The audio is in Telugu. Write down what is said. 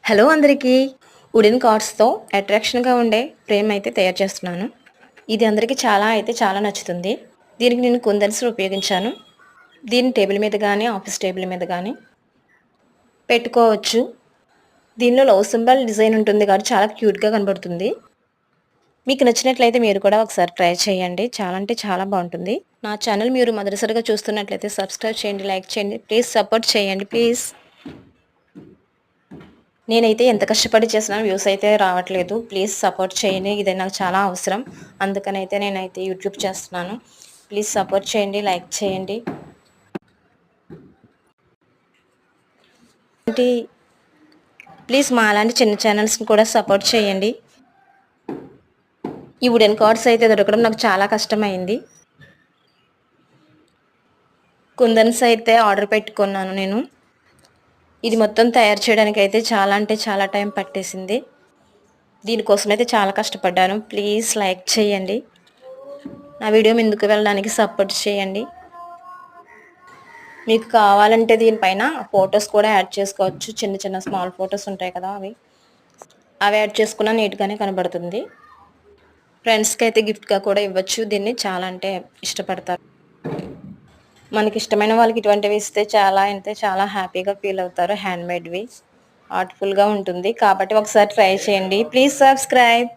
హలో అందరికీ! వుడెన్ కార్డ్స్‌తో అట్రాక్షన్‌గా ఉండే ఫ్రేమ్ అయితే తయారు చేస్తున్నాను. ఇది అందరికీ చాలా నచ్చుతుంది. దీనికి నేను కుందన్స్‌ని ఉపయోగించాను. దీన్ని టేబుల్ మీద గానీ, ఆఫీస్ టేబుల్ మీద గానీ పెట్టుకోవచ్చు. దీనిలో లవ్ సింబల్ డిజైన్ ఉంటుంది కాబట్టి చాలా క్యూట్‌గా కనబడుతుంది. మీకు నచ్చినట్లయితే మీరు కూడా ఒకసారి ట్రై చేయండి. చాలా అంటే చాలా బావుంటుంది. నా ఛానల్ మీరు మొదటిసారిగా చూస్తున్నట్లయితే సబ్స్క్రైబ్ చేయండి, లైక్ చేయండి. ప్లీజ్ సపోర్ట్ చేయండి ప్లీజ్. నేనైతే ఎంత కష్టపడి చేసినా వ్యూస్ అయితే రావట్లేదు. ప్లీజ్ సపోర్ట్ చేయండి. ఇది నాకు చాలా అవసరం. అందుకనైతే నేనైతే యూట్యూబ్ చేస్తున్నాను. ప్లీజ్ సపోర్ట్ చేయండి, లైక్ చేయండి. ఏంటి ప్లీజ్ మాలాంటి చిన్న ఛానల్స్‌ని కూడా సపోర్ట్ చేయండి. ఈ వుడెన్ కార్డ్స్ అయితే దొరకడం నాకు చాలా కష్టమైంది. కుందన్స్ అయితే ఆర్డర్ పెట్టుకున్నాను నేను. ఇది మొత్తం తయారు చేయడానికైతే చాలా అంటే చాలా టైం పట్టేసింది. దీనికోసమైతే చాలా కష్టపడ్డాను. ప్లీజ్ లైక్ చేయండి. నా వీడియో ముందుకు వెళ్ళడానికి సపోర్ట్ చేయండి. మీకు కావాలంటే దీనిపైన ఫోటోస్ కూడా యాడ్ చేసుకోవచ్చు. చిన్న స్మాల్ ఫోటోస్ ఉంటాయి కదా! అవి యాడ్ చేసుకున్నా నీట్‌గానే కనబడుతుంది. ఫ్రెండ్స్‌కి అయితే గిఫ్ట్‌గా కూడా ఇవ్వచ్చు. దీన్ని చాలా అంటే ఇష్టపడతారు. మనకిష్టమైన వాళ్ళకి ఇటువంటివి ఇస్తే చాలా అంటే చాలా హ్యాపీగా ఫీల్ అవుతారు. హ్యాండ్‌మేడ్‌వి ఆర్ట్‌ఫుల్‌గా ఉంటుంది. కాబట్టి ఒకసారి ట్రై చేయండి. Please subscribe.